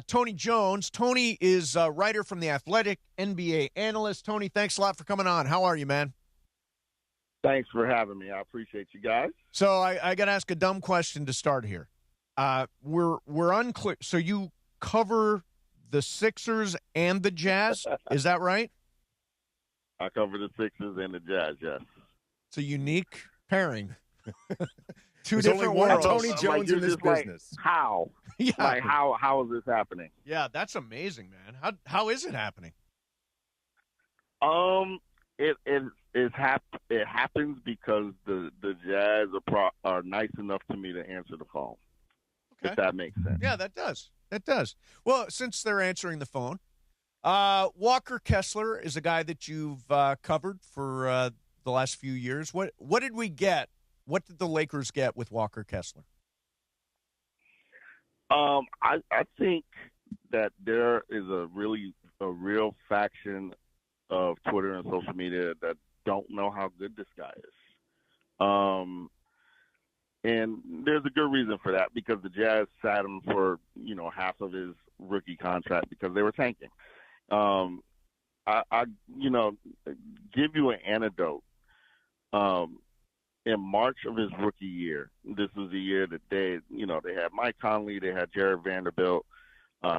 Tony Jones. Tony is a writer from The Athletic, NBA analyst. Tony, thanks a lot for coming on. How are you, man? Thanks for having me. I appreciate you guys. So I got to ask a dumb question to start here. We're unclear. So you cover the Sixers and the Jazz, is that right? I cover the Sixers and the Jazz, yes. It's a unique pairing. Two There's different only one worlds. Tony Jones in this business. Like, how? Yeah. Like how is this happening? Yeah, that's amazing, man. How is it happening? It happens because the Jazz are nice enough to me to answer the phone. Okay. If that makes sense. Yeah, that does. That does. Well, since they're answering the phone, Walker Kessler is a guy that you've covered for the last few years. What did we get? What did the Lakers get with Walker Kessler? I think that there is a real faction of Twitter and social media that don't know how good this guy is. And there's a good reason for that, because the Jazz sat him for, half of his rookie contract because they were tanking. I give you an anecdote. In March of his rookie year, this was the year that they had Mike Conley, they had Jared Vanderbilt.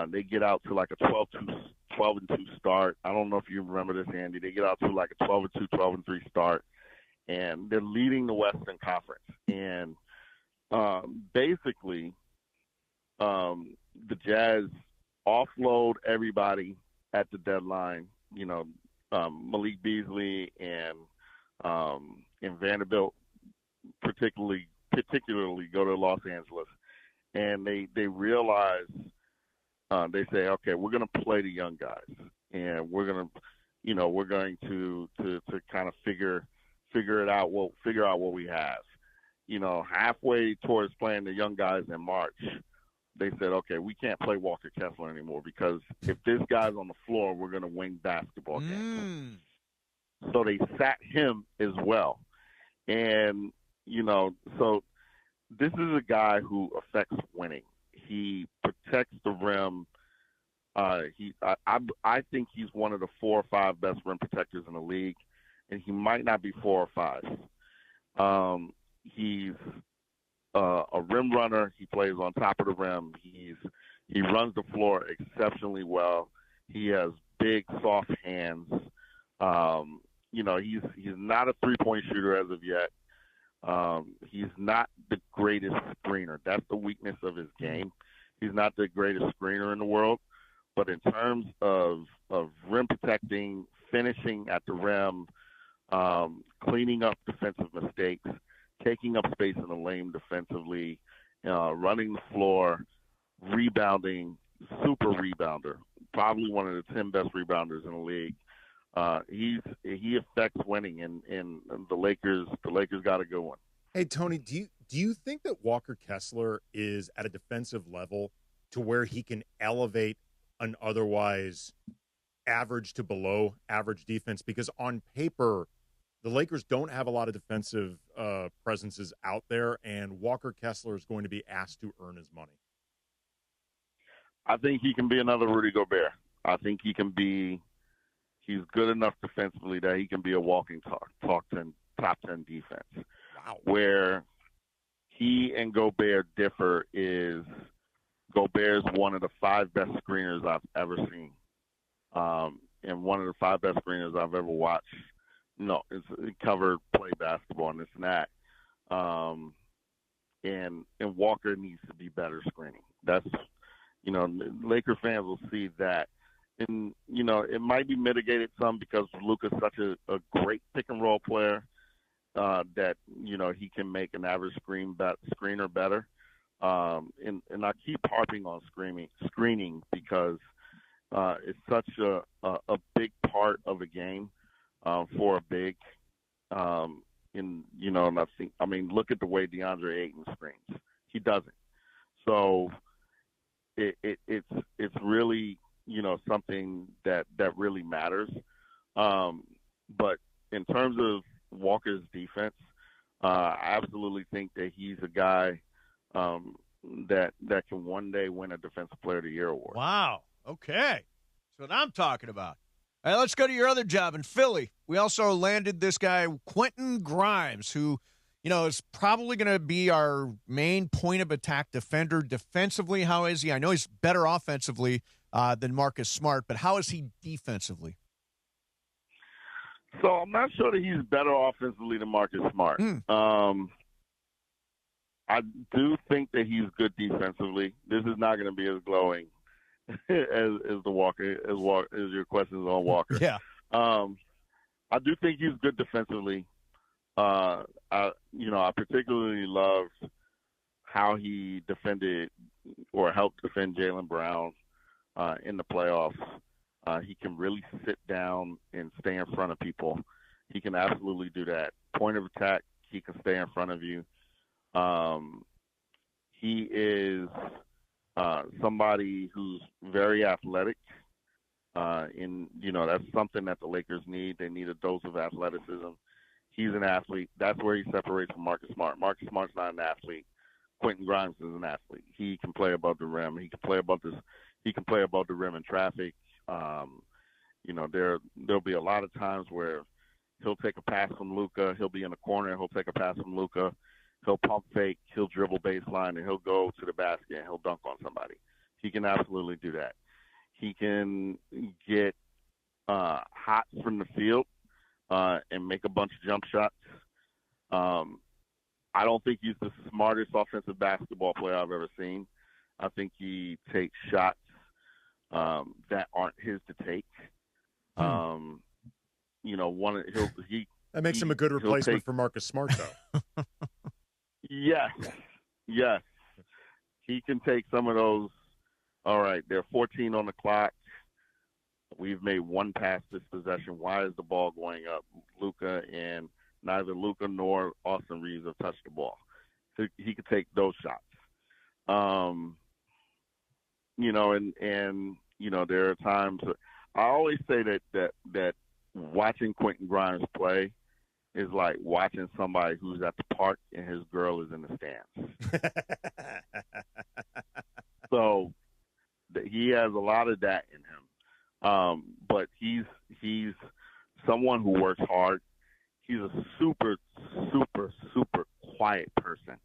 They get out to like a 12-2 start. I don't know if you remember this, Andy. They get out to like a 12-2, 12-3 start, and they're leading the Western Conference. And basically, the Jazz offload everybody at the deadline. Malik Beasley and Vanderbilt particularly go to Los Angeles, and they realize they say, okay, we're going to play the young guys, and we're going to kind of figure it out. We'll figure out what we have. Halfway towards playing the young guys in March, they said, okay, we can't play Walker Kessler anymore, because if this guy's on the floor, we're going to win basketball games. So they sat him as well. And, so this is a guy who affects winning. He protects the rim. I think he's one of the 4 or 5 best rim protectors in the league, and he might not be 4 or 5. He's a rim runner. He plays on top of the rim. He runs the floor exceptionally well. He has big, soft hands. He's not a three-point shooter as of yet. He's not the greatest screener. That's the weakness of his game. He's not the greatest screener in the world. But in terms of rim protecting, finishing at the rim, cleaning up defensive mistakes, taking up space in the lane defensively, running the floor, rebounding, super rebounder, probably one of the 10 best rebounders in the league. He affects winning, and the Lakers got a good one. Hey, Tony, do you think that Walker Kessler is at a defensive level to where he can elevate an otherwise average to below average defense? Because on paper, the Lakers don't have a lot of defensive presences out there, and Walker Kessler is going to be asked to earn his money. I think he can be another Rudy Gobert. I think he's good enough defensively that he can be a walking top 10 defense. Wow. Where he and Gobert differ is Gobert's one of the 5 best screeners I've ever seen, and one of the 5 best screeners I've ever watched. It's covered, play basketball, and this and that. And Walker needs to be better screening. That's, Laker fans will see that. And, it might be mitigated some because Luka's such a great pick-and-roll player that, he can make an average screener better. And I keep harping on screening because it's such a big part of a game for a big. And look at the way DeAndre Ayton screens. He doesn't. So it's really, something that really matters. But in terms of Walker's defense, I absolutely think that he's a guy that can one day win a Defensive Player of the Year award. Wow. Okay. That's what I'm talking about. All right, let's go to your other job in Philly. We also landed this guy, Quentin Grimes, who, is probably going to be our main point of attack defender. Defensively, how is he? I know he's better offensively than Marcus Smart, but how is he defensively? So I'm not sure that he's better offensively than Marcus Smart. I do think that he's good defensively. This is not going to be as glowing as the Walker as your questions on Walker. Yeah. I do think he's good defensively. I particularly loved how he defended or helped defend Jaylen Brown in the playoffs. He can really sit down and stay in front of people. He can absolutely do that. Point of attack, he can stay in front of you. He is somebody who's very athletic. That's something that the Lakers need. They need a dose of athleticism. He's an athlete. That's where he separates from Marcus Smart. Marcus Smart's not an athlete. Quentin Grimes is an athlete. He can play above the rim. He can play above the rim in traffic. There'll be a lot of times where he'll take a pass from Luka. He'll be in the corner. He'll take a pass from Luka. He'll pump fake. He'll dribble baseline, and he'll go to the basket and he'll dunk on somebody. He can absolutely do that. He can get hot from the field and make a bunch of jump shots. I don't think he's the smartest offensive basketball player I've ever seen. I think he takes shots that aren't his to take. That makes him a good replacement for Marcus Smart, though. Yes. He can take some of those. All right, there are 14 on the clock. We've made one pass this possession. Why is the ball going up? Luka and neither Luka nor Austin Reeves have touched the ball. So he could take those shots. There are times I always say that watching Quentin Grimes play is like watching somebody who's at the park and his girl is in the stands. So he has a lot of that in him. But he's someone who works hard. He's a super, super, super quiet person.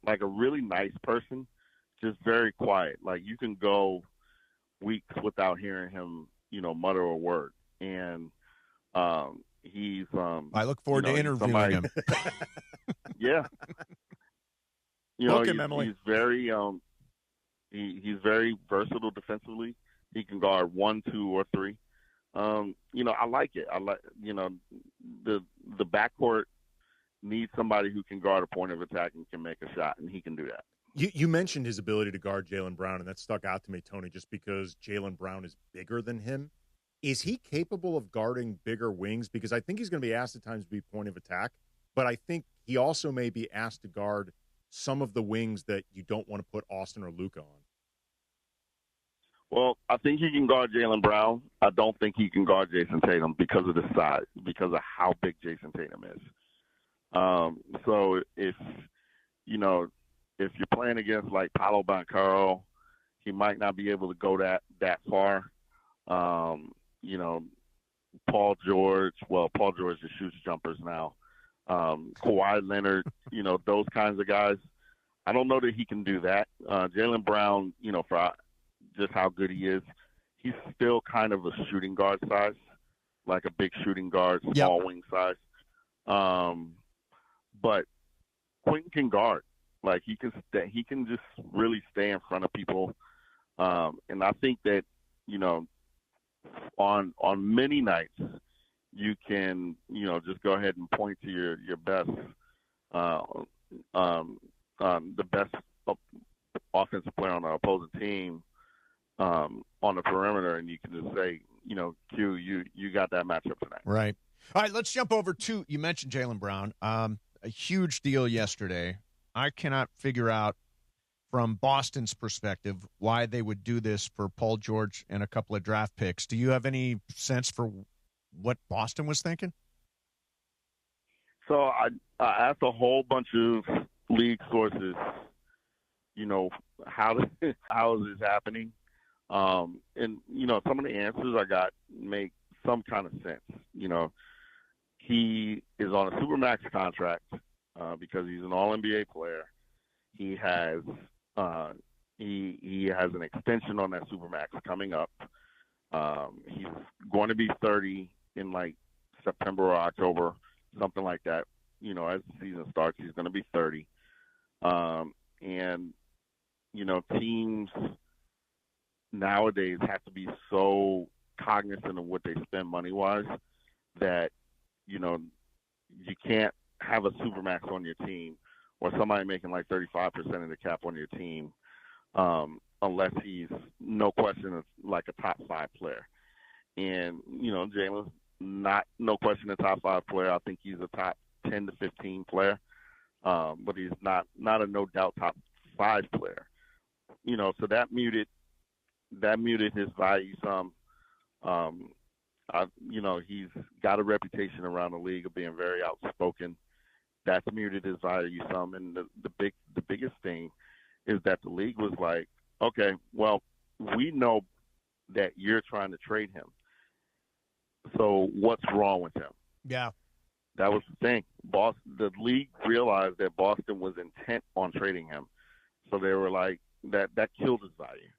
Like a really nice person, just very quiet. Like you can go weeks without hearing him, mutter a word. And he's I look forward to interviewing him. Yeah. He's very he's very versatile defensively. He can guard 1, 2, or 3. I like it. I like the backcourt needs somebody who can guard a point of attack and can make a shot, and he can do that. You mentioned his ability to guard Jaylen Brown, and that stuck out to me, Tony, just because Jaylen Brown is bigger than him. Is he capable of guarding bigger wings? Because I think he's going to be asked at times to be point of attack, but I think he also may be asked to guard some of the wings that you don't want to put Austin or Luka on. Well, I think he can guard Jaylen Brown. I don't think he can guard Jason Tatum because of the size, because of how big Jason Tatum is. So if you're playing against like Paolo Banchero, he might not be able to go that far. Paul George just shoots jumpers now. Kawhi Leonard, those kinds of guys. I don't know that he can do that. Jaylen Brown, for just how good he is, he's still kind of a shooting guard size, like a big shooting guard, small wing size. But Quentin can guard. Like he can just really stay in front of people. And I think that, on many nights you can, just go ahead and point to your best, the best offensive player on the opposing team on the perimeter, and you can just say, Q, you got that matchup tonight. Right. All right, let's jump over to, you mentioned Jaylen Brown, a huge deal yesterday. I cannot figure out from Boston's perspective why they would do this for Paul George and a couple of draft picks. Do you have any sense for what Boston was thinking? So I asked a whole bunch of league sources how how is this happening? And some of the answers I got make some kind of sense. He is on a supermax contract because he's an All-NBA player. He has he has an extension on that supermax coming up. He's going to be 30 in like September or October, something like that. As the season starts, he's going to be 30. And teams nowadays have to be so cognizant of what they spend money-wise that, you can't have a supermax on your team or somebody making like 35% of the cap on your team unless he's, no question, like a top 5 player. And, Jaylen's not, no question, a top 5 player. I think he's a top 10 to 15 player, but he's not a no-doubt top 5 player. So that muted his value some. He's got a reputation around the league of being very outspoken. That's muted his value some. And the biggest thing is that the league was like, okay, well, we know that you're trying to trade him. So what's wrong with him? Yeah. That was the thing. The league realized that Boston was intent on trading him. So they were like, that killed his value.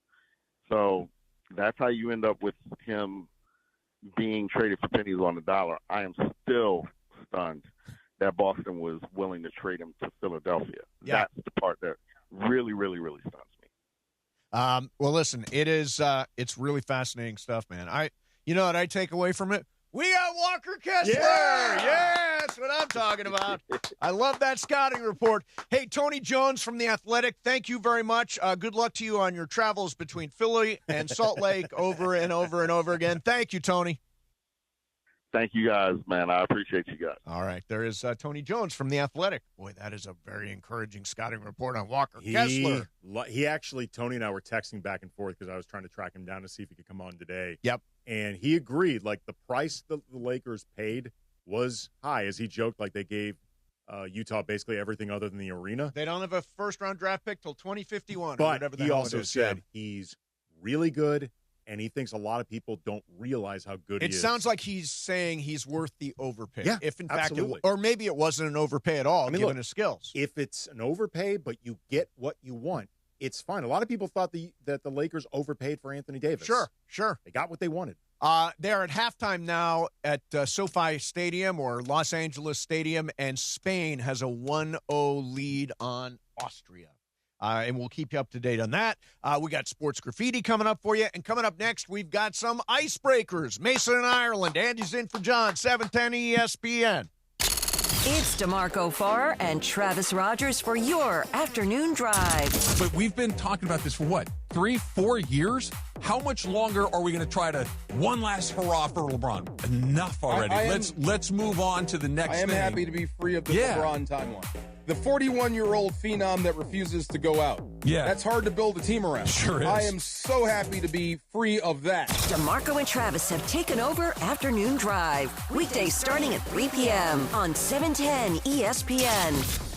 So that's how you end up with him being traded for pennies on the dollar. I am still stunned that Boston was willing to trade him to Philadelphia. Yeah. That's the part that really, really, really stuns me. Well, listen, it's really fascinating stuff, man. You know what I take away from it? We got Walker Kessler. Yeah, that's what I'm talking about. I love that scouting report. Hey, Tony Jones from The Athletic, thank you very much. Good luck to you on your travels between Philly and Salt Lake over and over and over again. Thank you, Tony. Thank you, guys, man. I appreciate you guys. All right. There is Tony Jones from The Athletic. Boy, that is a very encouraging scouting report on Walker Kessler. He actually, Tony and I were texting back and forth because I was trying to track him down to see if he could come on today. Yep. And he agreed, like, the price the Lakers paid was high, as he joked, like they gave Utah basically everything other than the arena. They don't have a first-round draft pick till 2051. But or whatever the he hell also it is. said he's really good, and he thinks a lot of people don't realize how good he is. It sounds like he's saying he's worth the overpay. Yeah, if in fact, absolutely. or maybe it wasn't an overpay at all, given look, his skills. If it's an overpay, but you get what you want, it's fine. A lot of people thought that the Lakers overpaid for Anthony Davis. Sure. They got what they wanted. They're at halftime now at SoFi Stadium or Los Angeles Stadium, and Spain has a 1-0 lead on Austria. And we'll keep you up to date on that. We got Sports Graffiti coming up for you. And coming up next, we've got some icebreakers. Mason in Ireland. Andy's in for John, 710 ESPN. It's DeMarco Farr and Travis Rogers for your afternoon drive. But we've been talking about this for what, 3-4 years? How much longer are we going to try to one last hurrah for LeBron? Enough already. Let's move on to the next thing. I am happy to be free of the LeBron timeline. The 41-year-old phenom that refuses to go out. Yeah. That's hard to build a team around. Sure is. I am so happy to be free of that. DeMarco and Travis have taken over Afternoon Drive. Weekdays starting at 3 p.m. on 710 ESPN.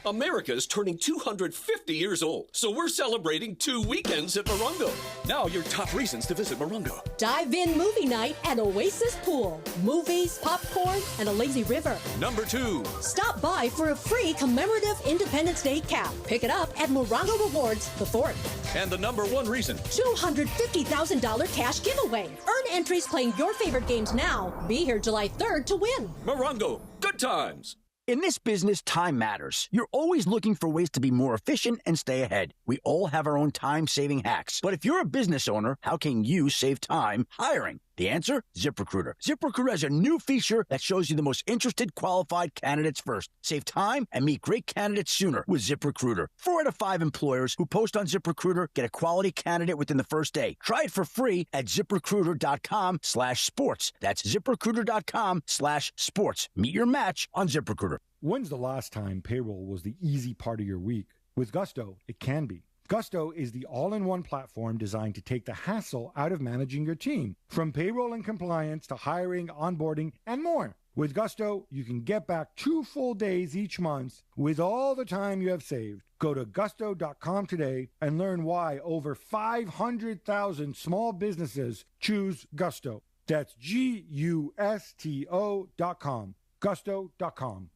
America's turning 250 years old, so we're celebrating 2 weekends at Morongo. Now your top reasons to visit Morongo. Dive-in movie night at Oasis Pool. Movies, popcorn, and a lazy river. Number 2. Stop by for a free commemorative Independence Day cap. Pick it up at Morongo Rewards, the Fort. And the number 1 reason. $250,000 cash giveaway. Earn entries playing your favorite games now. Be here July 3rd to win. Morongo, good times. In this business, time matters. You're always looking for ways to be more efficient and stay ahead. We all have our own time-saving hacks. But if you're a business owner, how can you save time hiring? The answer? ZipRecruiter. ZipRecruiter has a new feature that shows you the most interested qualified candidates first. Save time and meet great candidates sooner with ZipRecruiter. 4 out of 5 employers who post on ZipRecruiter get a quality candidate within the first day. Try it for free at ZipRecruiter.com/sports. That's ZipRecruiter.com/sports. Meet your match on ZipRecruiter. When's the last time payroll was the easy part of your week? With Gusto, it can be. Gusto is the all-in-one platform designed to take the hassle out of managing your team, from payroll and compliance to hiring, onboarding, and more. With Gusto, you can get back 2 full days each month with all the time you have saved. Go to gusto.com today and learn why over 500,000 small businesses choose Gusto. That's Gusto.com. Gusto.com.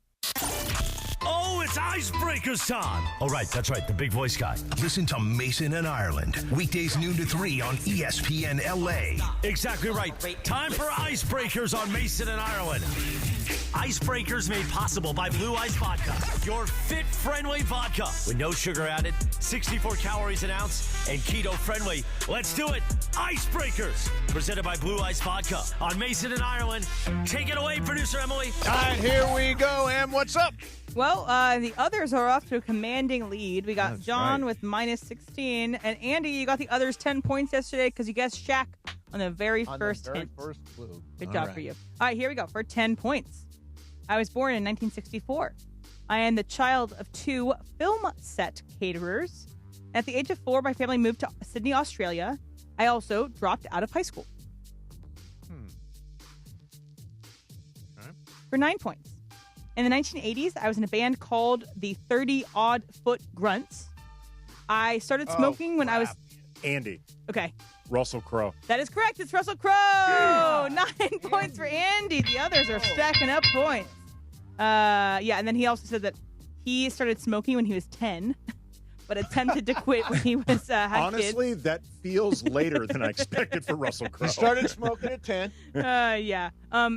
Oh, it's Icebreakers time. Oh, right. That's right. The big voice guy. Listen to Mason and Ireland. Weekdays noon to 3 on ESPN LA. Exactly right. Time for Icebreakers on Mason and Ireland. Icebreakers made possible by Blue Ice Vodka. Your fit-friendly vodka with no sugar added, 64 calories an ounce, and keto-friendly. Let's do it. Icebreakers. Presented by Blue Ice Vodka on Mason and Ireland. Take it away, producer Emily. All right, here we go. Em, what's up? Well, the others are off to a commanding lead. We got John with minus 16. And Andy, you got the others 10 points yesterday because you guessed Shaq on the very first hint. First clue. Good job for you. All right, here we go for 10 points. I was born in 1964. I am the child of 2 film set caterers. At the age of 4, my family moved to Sydney, Australia. I also dropped out of high school. For 9 points. In the 1980s, I was in a band called the 30-Odd Foot Grunts. I started smoking when I was... Andy. Okay. Russell Crowe. That is correct. It's Russell Crowe. Yeah. 9 points for Andy. The others are stacking up points. And then he also said that he started smoking when he was 10, but attempted to quit when he was Honestly, kids. that feels later than I expected for Russell Crowe. He started smoking at 10.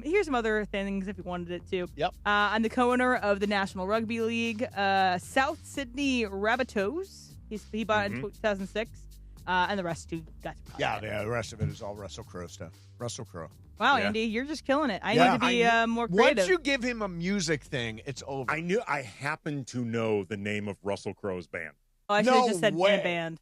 Here's some other things if you wanted it to. Yep. I'm the co-owner of the National Rugby League, South Sydney Rabbitohs. He bought it in 2006. And the rest you got to probably Yeah, the rest of it is all Russell Crowe stuff. Russell Crowe. Wow, Andy, you're just killing it. I need to be more creative. Once you give him a music thing, it's over. I happen to know the name of Russell Crowe's band. Oh, I should have just said band.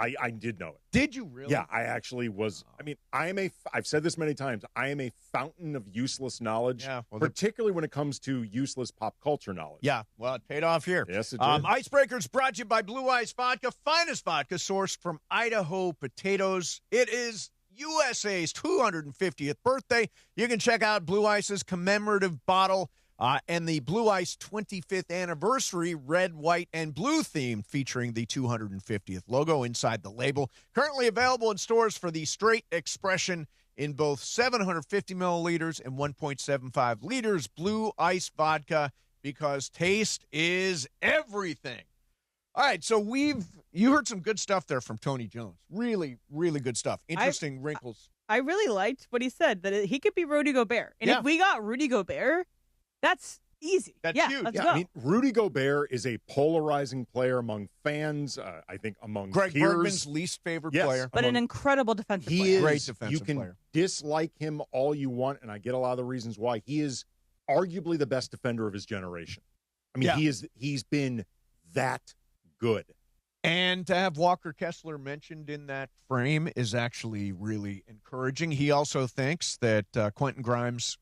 I did know it. Did you really? Yeah, I actually was. I mean, I've said this many times. I am a fountain of useless knowledge, particularly when it comes to useless pop culture knowledge. Yeah, well, it paid off here. Yes, it did. Icebreakers brought to you by Blue Ice Vodka, finest vodka sourced from Idaho potatoes. It is USA's 250th birthday. You can check out Blue Ice's commemorative bottle and the Blue Ice 25th anniversary red, white, and blue theme featuring the 250th logo inside the label. Currently available in stores for the straight expression in both 750 milliliters and 1.75 liters. Blue Ice Vodka, because taste is everything. All right, so you heard some good stuff there from Tony Jones. Really, really good stuff. Interesting wrinkles. I really liked what he said, that he could be Rudy Gobert. And if we got Rudy Gobert, that's easy. That's huge. Let's go. I mean, Rudy Gobert is a polarizing player among fans, I think among Greg peers. Bergman's least favorite player. But an incredible defensive player. He is. Great defensive player. You can dislike him all you want, and I get a lot of the reasons why. He is arguably the best defender of his generation. I mean, he's been that good. And to have Walker Kessler mentioned in that frame is actually really encouraging. He also thinks that Quentin Grimes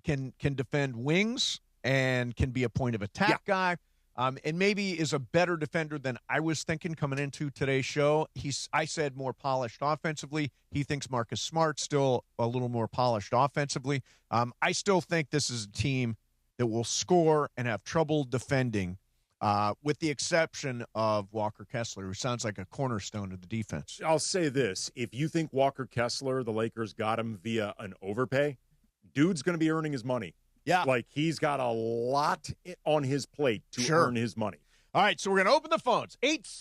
can defend wings and can be a point of attack guy, and maybe is a better defender than I was thinking coming into today's show. I said more polished offensively. He thinks Marcus Smart's still a little more polished offensively. I still think this is a team that will score and have trouble defending, with the exception of Walker Kessler, who sounds like a cornerstone of the defense. I'll say this. If you think Walker Kessler, the Lakers got him via an overpay, dude's going to be earning his money. Yeah. Like, he's got a lot on his plate to earn his money. All right, so we're going to open the phones.